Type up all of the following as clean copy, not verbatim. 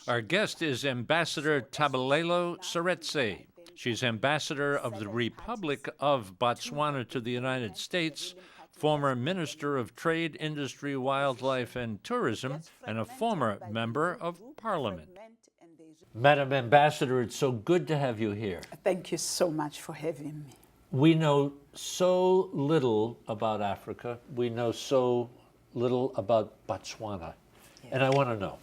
Our guest is Ambassador Tebelelo Seretse. She's Ambassador of the Republic of Botswana to the United States, former Minister of Trade, Industry, Wildlife, and Tourism, and a former Member of Parliament. Madam Ambassador, it's so good to have you here. Thank you so much for having me. We know so little about Africa. We know so little about Botswana. Yes. And I want to know,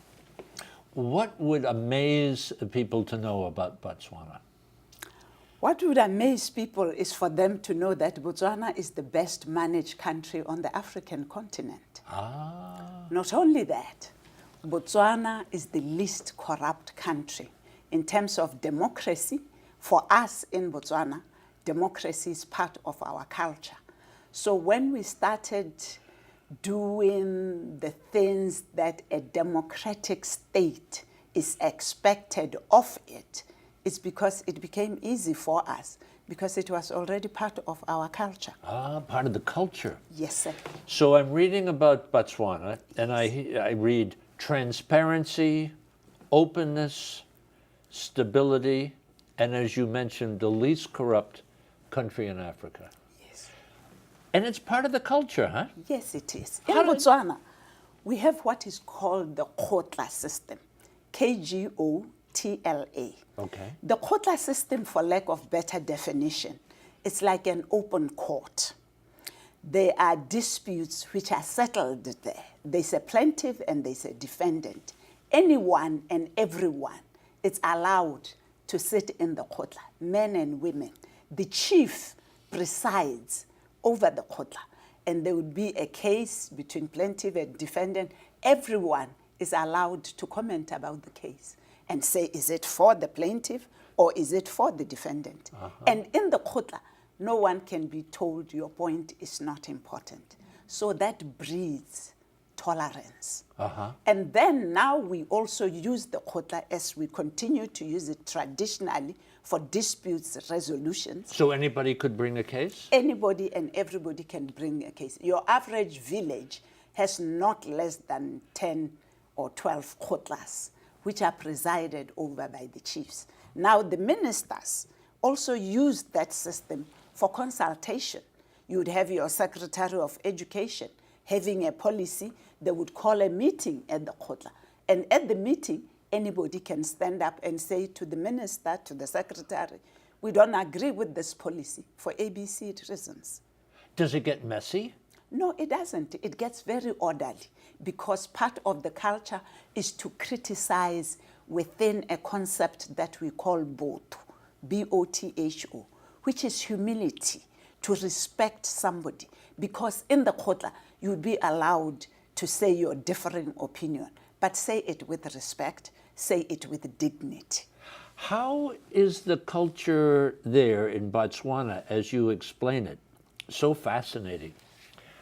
what would amaze people to know about Botswana? What would amaze people is for them to know that Botswana is the best managed country on the African continent. Not only that, Botswana is the least corrupt country in terms of democracy. For us in Botswana, democracy is part of our culture. So when we started doing the things that a democratic state is expected of it, it's because it became easy for us, because it was already part of our culture. Part of the culture. Yes, sir. So I'm reading about Botswana, and I read transparency, openness, stability, and as you mentioned, the least corrupt country in Africa. Yes. And it's part of the culture, huh? Yes, it is. In Botswana, we have what is called the Kgotla system, K-G-O-T-L-A. Okay. The Kgotla system, for lack of better definition, it's like an open court. There are disputes which are settled there. There's a plaintiff and there's a defendant. Anyone and everyone is allowed to sit in the Kgotla, men and women. The chief presides over the Kgotla, and there would be a case between plaintiff and defendant. Everyone is allowed to comment about the case and say, is it for the plaintiff or is it for the defendant? And in the Kgotla, no one can be told your point is not important. So that breeds tolerance. And then now we also use the Kgotla, as we continue to use it traditionally, for disputes resolutions. So anybody could bring a case? Anybody and everybody can bring a case. Your average village has not less than 10 or 12 Kgotlas, which are presided over by the chiefs. Now the ministers also use that system for consultation. You would have your Secretary of Education having a policy. They would call a meeting at the Kgotla. And at the meeting, anybody can stand up and say to the minister, to the secretary, we don't agree with this policy for ABC reasons. Does it get messy? No, it doesn't. It gets very orderly, because part of the culture is to criticize within a concept that we call botho, B-O-T-H-O, which is humility, to respect somebody. Because in the Kgotla, you'd be allowed to say your differing opinion, but say it with respect, say it with dignity. How is the culture there in Botswana, as you explain it? So fascinating.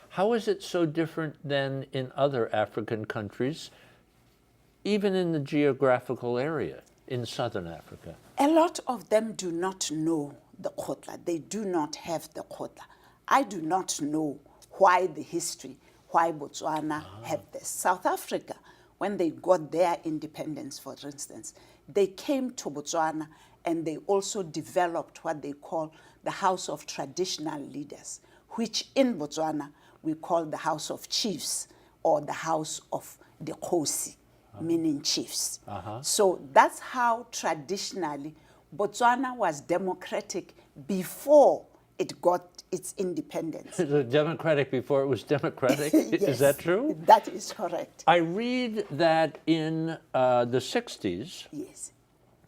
How is it so different than in other African countries, even in the geographical area in southern Africa? A lot of them do not know the Kgotla. They do not have the Kgotla. I do not know why the history, why Botswana had this. South Africa, when they got their independence, for instance, they came to Botswana and they also developed what they call the House of Traditional Leaders, which in Botswana we call the House of Chiefs, or the House of the Kgosi, meaning chiefs. So that's how traditionally Botswana was democratic before it got its independence. It was democratic before it was democratic? Yes, is that true? That is correct. I read that in the 60s, Yes.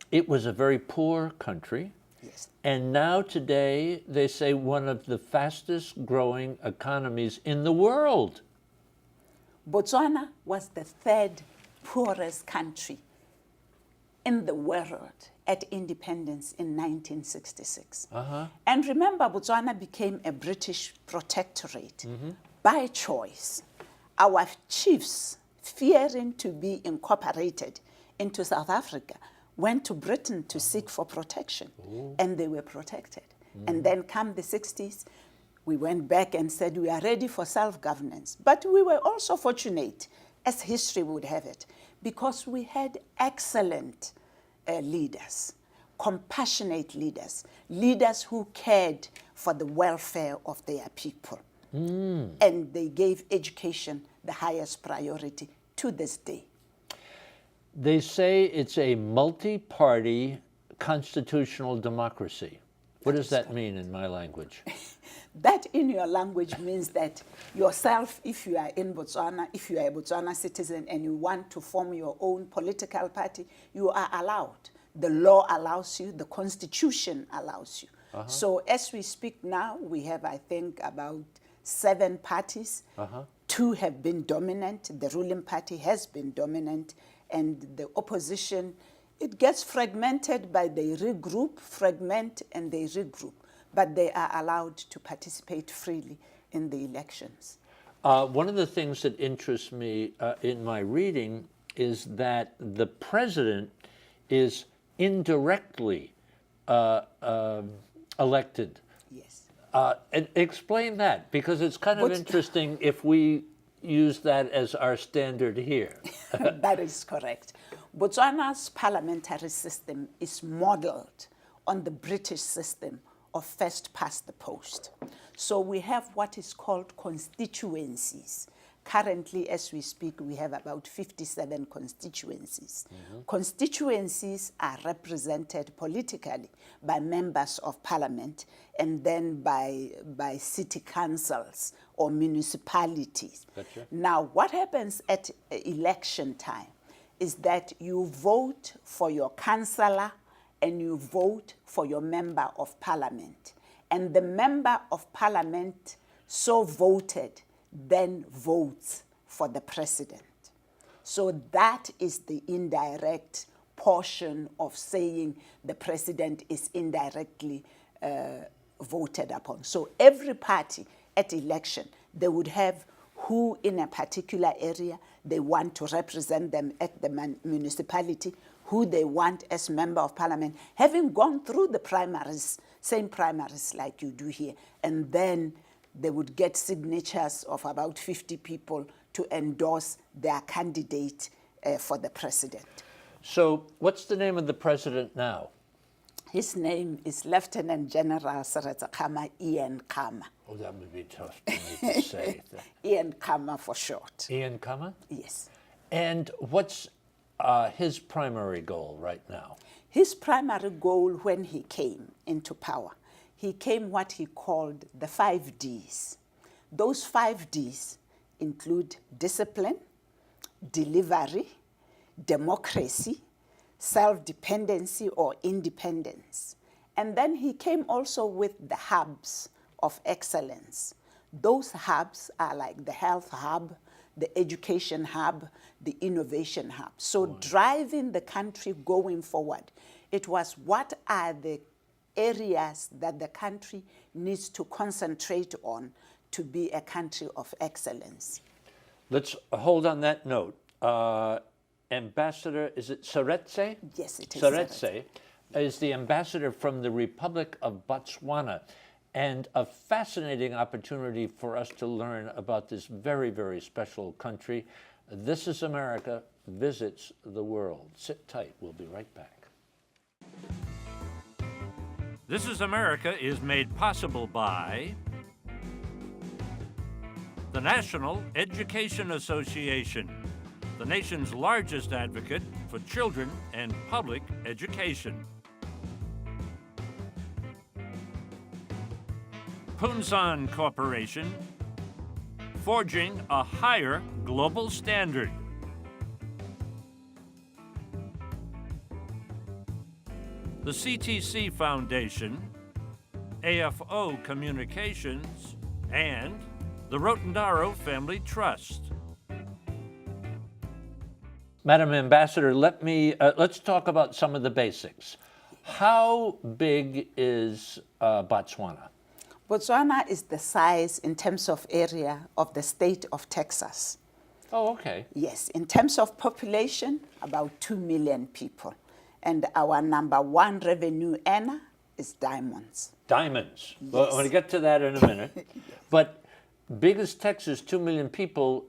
it was a very poor country. Yes. And now today, they say one of the fastest growing economies in the world. Botswana was the third poorest country in the world at independence in 1966. And remember, Botswana became a British protectorate by choice. Our chiefs, fearing to be incorporated into South Africa, went to Britain to seek for protection, and they were protected. And then come the 60s, we went back and said we are ready for self-governance. But we were also fortunate, as history would have it, because we had excellent leaders, compassionate leaders, leaders who cared for the welfare of their people. And they gave education the highest priority to this day. They say it's a multi-party constitutional democracy. What does that mean in my language? That in your language means that yourself, if you are in Botswana, if you are a Botswana citizen and you want to form your own political party, you are allowed. The law allows you, the constitution allows you. So as we speak now, we have, I think, about 7 parties. 2 have been dominant. The ruling party has been dominant. And the opposition, it gets fragmented by they regroup, fragment, and they regroup. But they are allowed to participate freely in the elections. One of the things that interests me in my reading is that the president is indirectly elected. Yes. And explain that, because it's kind of interesting if we use that as our standard here. That is correct. Botswana's parliamentary system is modeled on the British system of first past the post. So we have what is called constituencies. Currently, as we speak, we have about 57 constituencies. Constituencies are represented politically by members of parliament and then by city councils or municipalities. Gotcha. Now, what happens at election time is that you vote for your councillor and you vote for your member of parliament. And the member of parliament so voted then votes for the president. So that is the indirect portion of saying the president is indirectly voted upon. So every party at election, they would have who in a particular area they want to represent them at the municipality, who they want as member of parliament, having gone through the primaries, same primaries like you do here, and then they would get signatures of about 50 people to endorse their candidate for the president. So what's the name of the president now? His name is Lieutenant General Seretse Ian Khama. Oh, that would be tough for me to say. Ian Khama for short. Ian Khama? Yes. And what's his primary goal right now? His primary goal when he came into power, he came what he called the 5 Ds. Those 5 Ds include discipline, delivery, democracy, self-dependency or independence. And then he came also with the hubs of excellence. Those hubs are like the health hub, the education hub, the innovation hub. So driving the country going forward, it was what are the areas that the country needs to concentrate on to be a country of excellence. Let's hold on that note. Ambassador, is it Seretse? Yes, it is Seretse is the ambassador from the Republic of Botswana, and a fascinating opportunity for us to learn about this very, very special country. This is America Visits the World. Sit tight, we'll be right back. This is America is made possible by the National Education Association, the nation's largest advocate for children and public education. Punsan Corporation, forging a higher global standard. The CTC Foundation, AFO Communications, and the Rotendaro Family Trust. Madam Ambassador, let's talk about some of the basics. How big is Botswana? Botswana is the size in terms of area of the state of Texas. Oh, okay. Yes, in terms of population, about 2 million people. And our number 1 revenue earner is diamonds. Diamonds. Yes. Well, I'm going to get to that in a minute. Yes. But big as Texas, 2 million people,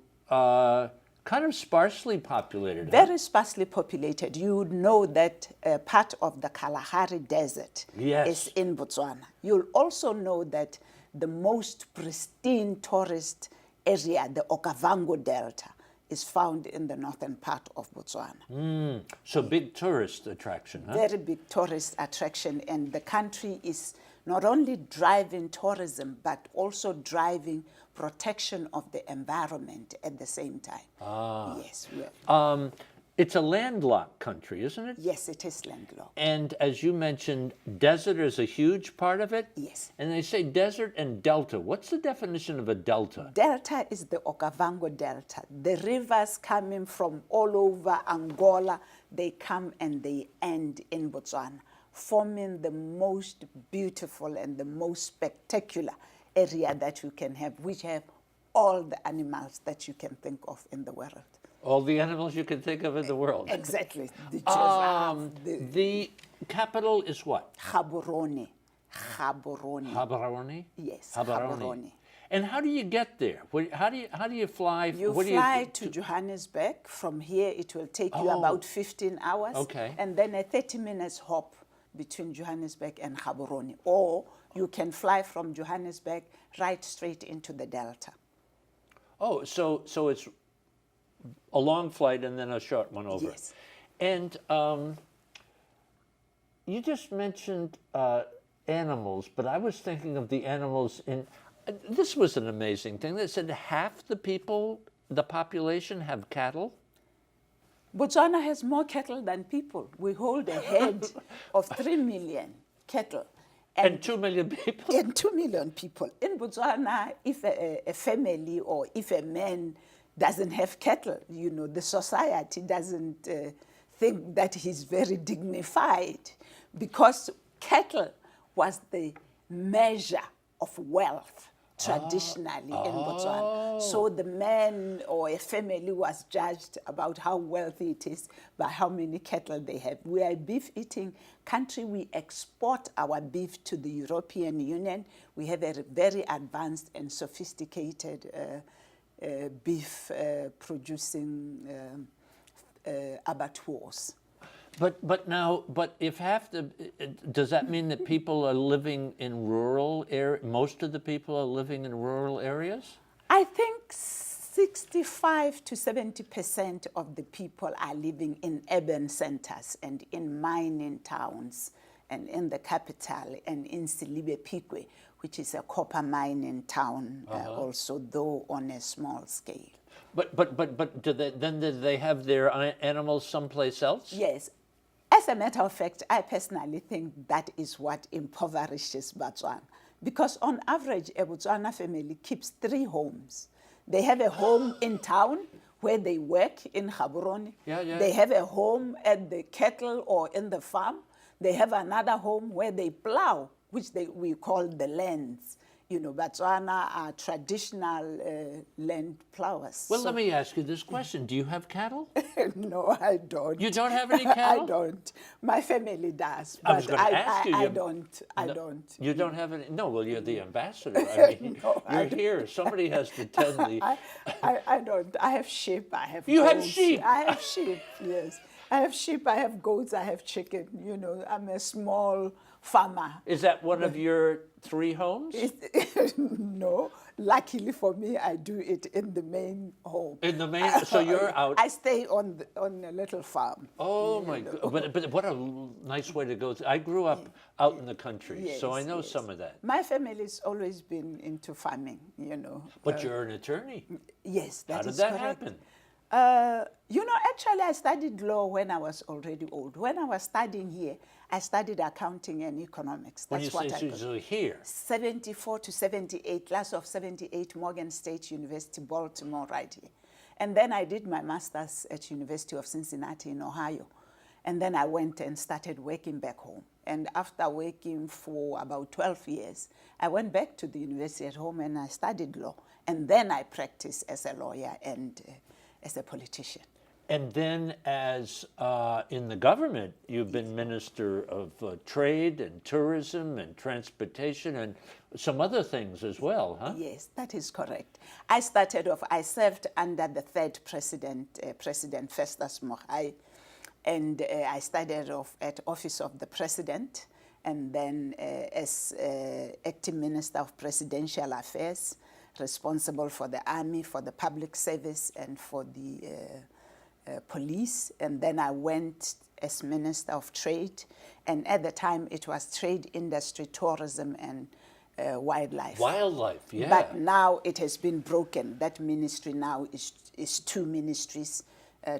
kind of sparsely populated. Huh? Very sparsely populated. You would know that part of the Kalahari Desert Yes. is in Botswana. You'll also know that the most pristine tourist area, the Okavango Delta, is found in the northern part of Botswana. So big tourist attraction, huh? Very big tourist attraction, and the country is not only driving tourism, but also driving protection of the environment at the same time. Yes, It's a landlocked country, isn't it? yes, it is landlocked. And as you mentioned, desert is a huge part of it. Yes. And they say desert and delta. What's the definition of a delta? Delta is the Okavango Delta. The rivers coming from all over Angola, they come and they end in Botswana, forming the most beautiful and the most spectacular area that you can have, which have all the animals that you can think of in the world. All the animals you can think of in the world. Exactly. The giraffe, The capital is what? Gaborone. Gaborone? Yes, Gaborone. Gaborone. And how do you get there? How do you fly? You what do fly to Johannesburg. From here, it will take you about 15 hours. Okay. And then a 30 minutes hop between Johannesburg and Gaborone. Or you can fly from Johannesburg right straight into the Delta. Oh, so it's a long flight and then a short one over. Yes. And you just mentioned animals, but I was thinking of the animals in. This was an amazing thing. They said half the people, the population, have cattle. Botswana has more cattle than people. We hold a head of 3 million cattle. And 2 million people? And 2 million people. In Botswana, if a family or if a man doesn't have cattle, you know, the society doesn't think that he's very dignified, because cattle was the measure of wealth traditionally in Botswana. So the man or a family was judged about how wealthy it is by how many cattle they have. We are a beef-eating country. We export our beef to the European Union. We have a very advanced and sophisticated beef producing abattoirs. But if half the, does that mean that people are living in rural area? Most of the people are living in rural areas? I think 65 to 70% of the people are living in urban centers and in mining towns and in the capital and in Silibe Pikwe, which is a copper mining town, also, though on a small scale. But do they have their animals someplace else? Yes. As a matter of fact, I personally think that is what impoverishes Botswana. Because on average, a Botswana family keeps 3 homes. They have a home in town where they work in Gaborone. Yeah. They have a home at the cattle or in the farm. They have another home where they plow, which we call the lands. You know, Botswana are traditional land plowers. Well, let me ask you this question. Do you have cattle? No, I don't. You don't have any cattle? I don't. My family does, I was but going to ask you. I don't. I don't. You don't have any? No, well, you're the ambassador. I mean, No, you're here. Somebody has to tend the... I don't. I have sheep. I have You have goats. sheep? I have sheep, yes. I have sheep, I have goats, I have chicken. You know, I'm a small farmer. Is that one of your 3 homes? No, luckily for me, I do it in the main home. In the main, so you're out. I stay on a little farm. Oh my God! But what a nice way to go. I grew up out in the country, Yes, so I know yes. some of that. My family's always been into farming, you know. But you're an attorney. Yes, that is How did that correct. happen? You know, actually, I studied law when I was already old. When I was studying here, I studied accounting and economics. When you That's what say I got. usually here. 74 to 78, class of 78, Morgan State University, Baltimore, right here. And then I did my master's at University of Cincinnati in Ohio. And then I went and started working back home. And after working for about 12 years, I went back to the university at home and I studied law. And then I practiced as a lawyer and as a politician. And then as in the government, you've been Minister of Trade and Tourism and Transportation and some other things as well, huh? Yes, that is correct. I started off, I served under the third president, President Festus Mogae, and I started off at Office of the President, and then as Acting Minister of Presidential Affairs, responsible for the Army, for the Public Service, and for the Police. And then I went as Minister of Trade, and at the time it was Trade, Industry, Tourism, and Wildlife. Wildlife, yeah. But now it has been broken. That ministry now is two ministries.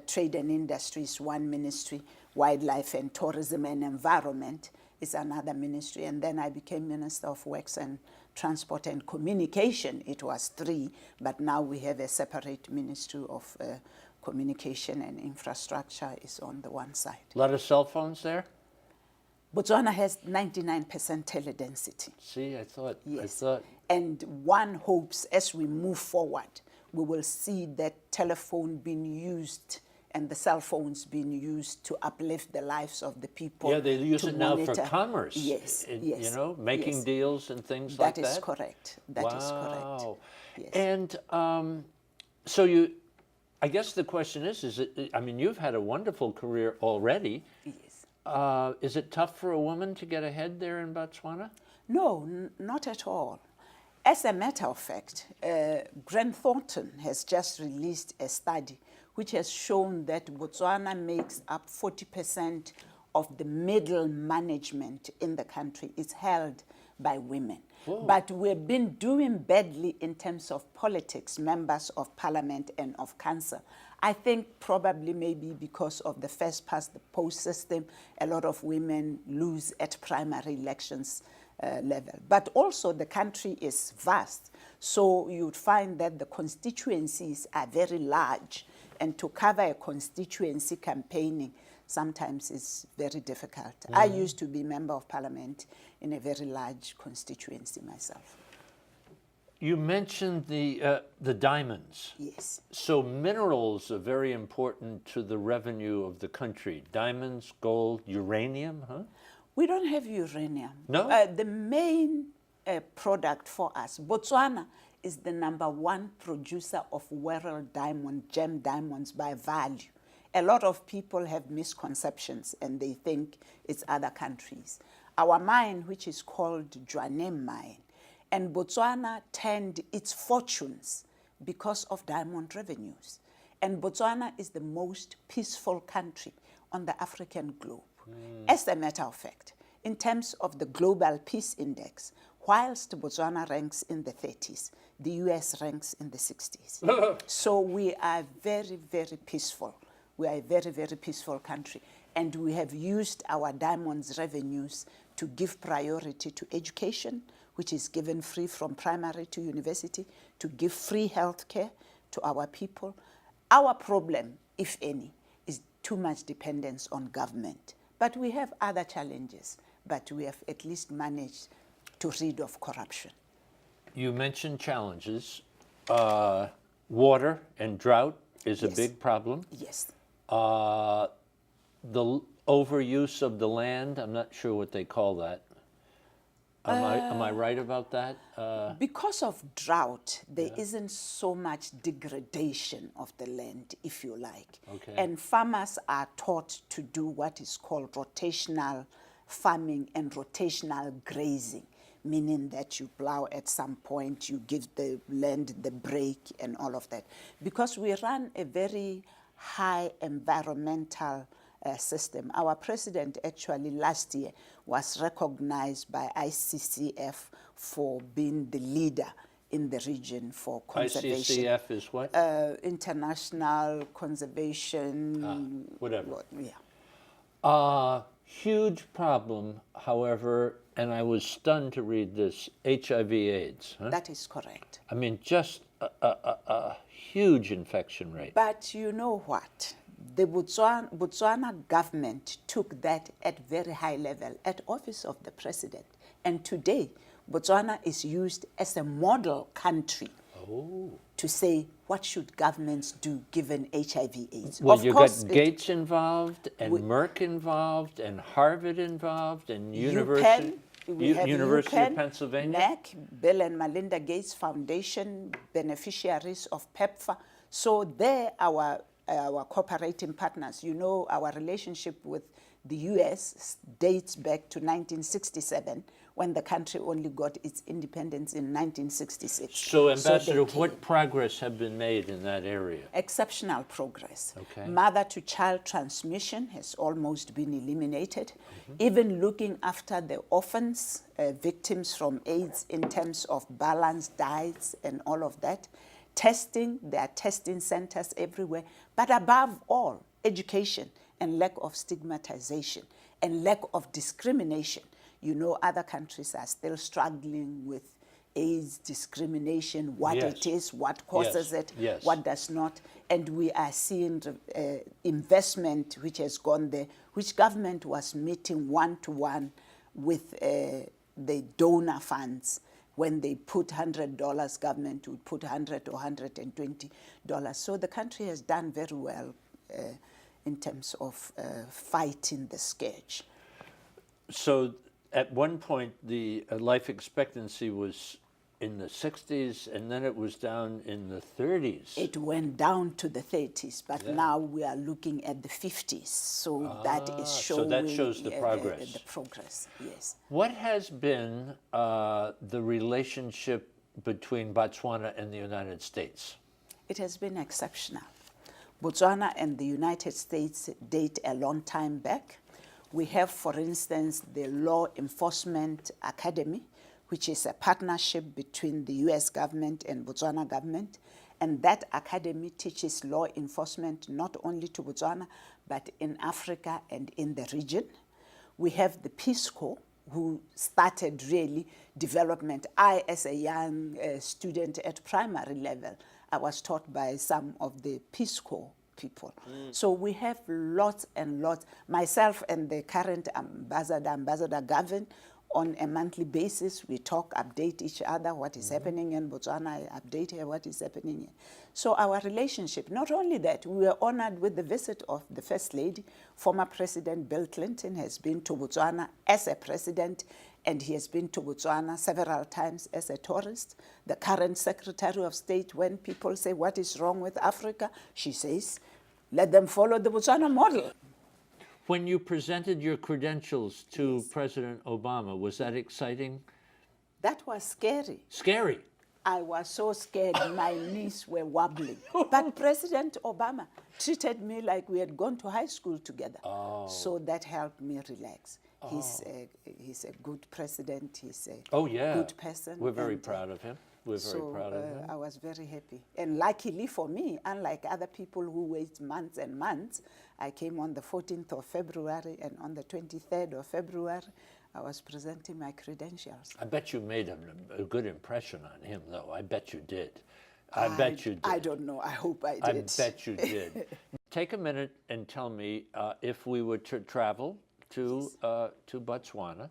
Trade and Industry is one ministry. Wildlife and Tourism and Environment is another ministry. And then I became Minister of Works and Transport and Communication. It was three, but now we have a separate Ministry of Communication and Infrastructure is on the one side. A lot of cell phones there? Botswana has 99% teledensity. See, I thought. Yes. And one hopes as we move forward, we will see that telephone being used and the cell phones being used to uplift the lives of the people. Yeah, they use it now for monitor. commerce. Yes, You know, making yes. deals and things like that. That is correct. That is correct. Yes. And so you, I guess the question is it, I mean, you've had a wonderful career already. Yes. Is it tough for a woman to get ahead there in Botswana? No, not at all. As a matter of fact, Grant Thornton has just released a study which has shown that Botswana makes up 40% of the middle management in the country is held by women. Whoa. But we've been doing badly in terms of politics, members of parliament and of council. I think probably maybe because of the first past the post system, a lot of women lose at primary elections level. But also the country is vast, so you'd find that the constituencies are very large, and to cover a constituency campaigning sometimes is very difficult. I used to be member of parliament in a very large constituency myself. You mentioned the diamonds. Yes. So minerals are very important to the revenue of the country. Diamonds, gold, uranium, huh? We don't have uranium. No? The main product for us, Botswana is the #1 producer of world diamond, gem diamonds by value. A lot of people have misconceptions and they think it's other countries. Our mine, which is called Jwanem Mine, and Botswana turned its fortunes because of diamond revenues. And Botswana is the most peaceful country on the African globe. As a matter of fact, in terms of the Global Peace Index, whilst Botswana ranks in the 30s, the US ranks in the 60s. So we are very, very peaceful. We are a very, very peaceful country. And we have used our diamonds revenues to give priority to education, which is given free from primary to university, to give free health care to our people. Our problem, if any, is too much dependence on government. But we have other challenges, but we have at least managed to rid of corruption. You mentioned challenges. Water and drought is a big problem. Yes. The overuse of the land, I'm not sure what they call that. Am I right about that? Because of drought, there isn't so much degradation of the land, if you like. Okay. And farmers are taught to do what is called rotational farming and rotational grazing, meaning that you plow at some point, you give the land the break and all of that. Because we run a very high environmental system. Our president actually last year was recognized by ICCF for being the leader in the region for conservation. ICCF is what? International Conservation. Whatever. Yeah. Huge problem, however, and I was stunned to read this, HIV/AIDS. Huh? That is correct. I mean, just a huge infection rate. But you know what? The Botswana government took that at very high level at office of the president. And today, Botswana is used as a model country to say what should governments do given HIV/AIDS. Well, of you course, got Gates involved, and Merck involved, and Harvard involved, and University of Pennsylvania. NAC, Bill and Melinda Gates Foundation, beneficiaries of PEPFAR. So they're our cooperating partners. You know, our relationship with the U.S. dates back to 1967, when the country only got its independence in 1966. So, Ambassador, what progress have been made in that area? Exceptional progress. Okay. Mother-to-child transmission has almost been eliminated. Even looking after the orphans, victims from AIDS in terms of balanced diets and all of that. Testing, there are testing centers everywhere. But above all, education and lack of stigmatization and lack of discrimination. You know, other countries are still struggling with AIDS discrimination, what it is, what causes it, what does not. And we are seeing investment which has gone there, which government was meeting one-to-one with the donor funds. When they put $100, government would put $100 or $120. So the country has done very well in terms of fighting the scourge. So at one point, the life expectancy was in the 60s, and then it was down in the 30s. It went down to the 30s, but now we are looking at the 50s. So that is showing. So that shows the progress. The progress, yes. What has been the relationship between Botswana and the United States? It has been exceptional. Botswana and the United States date a long time back. We have, for instance, the Law Enforcement Academy, which is a partnership between the U.S. government and Botswana government. And that academy teaches law enforcement not only to Botswana, but in Africa and in the region. We have the Peace Corps, who started really development. I, as a young student at primary level, I was taught by some of the Peace Corps people. So we have lots and lots. Myself and the current Ambassador Gavin, on a monthly basis, we talk, update each other, what is happening in Botswana, I update her what is happening here. So our relationship, not only that, we were honored with the visit of the First Lady. Former President Bill Clinton has been to Botswana as a president, and he has been to Botswana several times as a tourist. The current Secretary of State, when people say, what is wrong with Africa? She says, let them follow the Botswana model. When you presented your credentials to President Obama, was that exciting? That was scary. Scary? I was so scared, my knees were wobbling. But President Obama treated me like we had gone to high school together. So that helped me relax. He's a good president, he's a good person. We're very proud of him. We're very proud of him. I was very happy. And luckily for me, unlike other people who wait months and months, I came on the 14th of February, and on the 23rd of February, I was presenting my credentials. I bet you made a good impression on him, though. I bet you did. I bet you did. I don't know. I hope I did. I bet you did. Take a minute and tell me, if we were to travel to Botswana,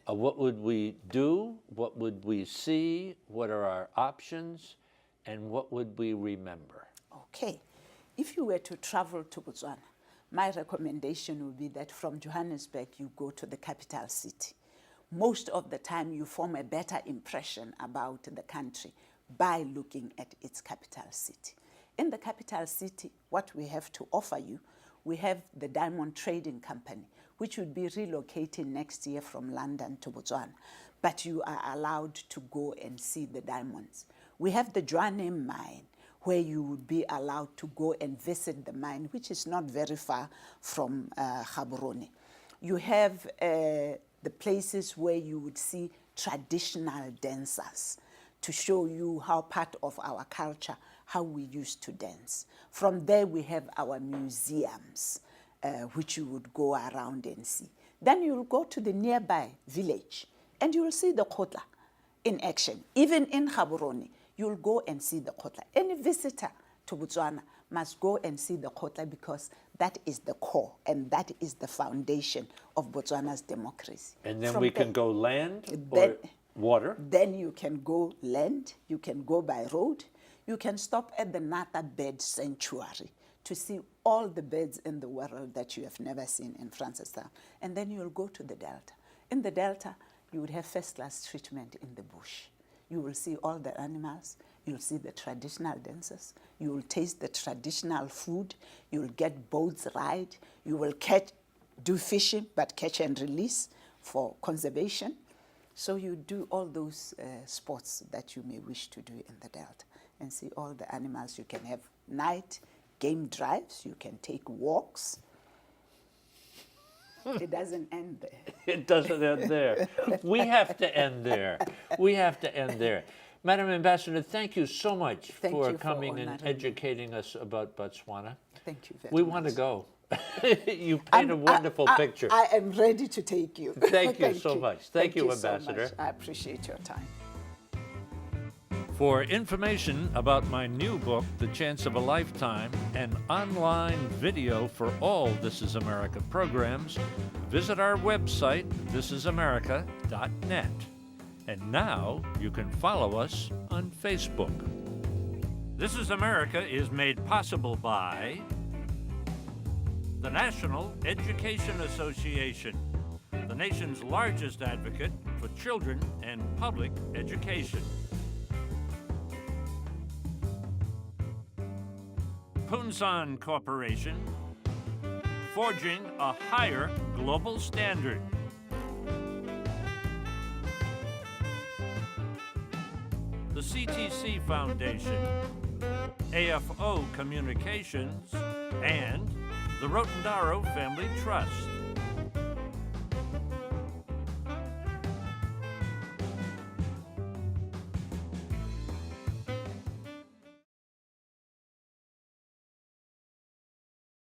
what would we do? What would we see? What are our options? And what would we remember? Okay. If you were to travel to Botswana, my recommendation would be that from Johannesburg, you go to the capital city. Most of the time, you form a better impression about the country by looking at its capital city. In the capital city, what we have to offer you, we have the Diamond Trading Company, which would be relocating next year from London to Botswana. But you are allowed to go and see the diamonds. We have the Jwaneng mine, where you would be allowed to go and visit the mine, which is not very far from Gaborone. You have the places where you would see traditional dancers to show you how part of our culture, how we used to dance. From there, we have our museums, which you would go around and see. Then you'll go to the nearby village, and you'll see the Khotla in action. Even in Gaborone, you'll go and see the Khotla. Any visitor to Botswana must go and see the Khotla, because that is the core and that is the foundation of Botswana's democracy. And then we can go land? Or Water. Then you can go land, you can go by road, you can stop at the Nata Bird Sanctuary to see all the birds in the world that you have never seen in Francistown. And then you'll go to the Delta. In the Delta, you would have first-class treatment in the bush. You will see all the animals, you'll see the traditional dances, you will taste the traditional food, you'll get boats ride, you will do fishing, but catch and release for conservation. So you do all those sports that you may wish to do in the Delta and see all the animals. You can have night game drives, you can take walks. It doesn't end there. It doesn't end there. We have to end there. We have to end there. Madam Ambassador, thank you so much for coming and educating us about Botswana. Thank you very much. We want to go. You paint a wonderful picture. I am ready to take you. Thank you so much. Thank you, Ambassador. So much. I appreciate your time. For information about my new book, The Chance of a Lifetime, and online video for all This Is America programs, visit our website, thisisamerica.net. And now you can follow us on Facebook. This Is America is made possible by the National Education Association, the nation's largest advocate for children and public education. Punsan Corporation, forging a higher global standard. The CTC Foundation, AFO Communications, and the Rotondaro Family Trust.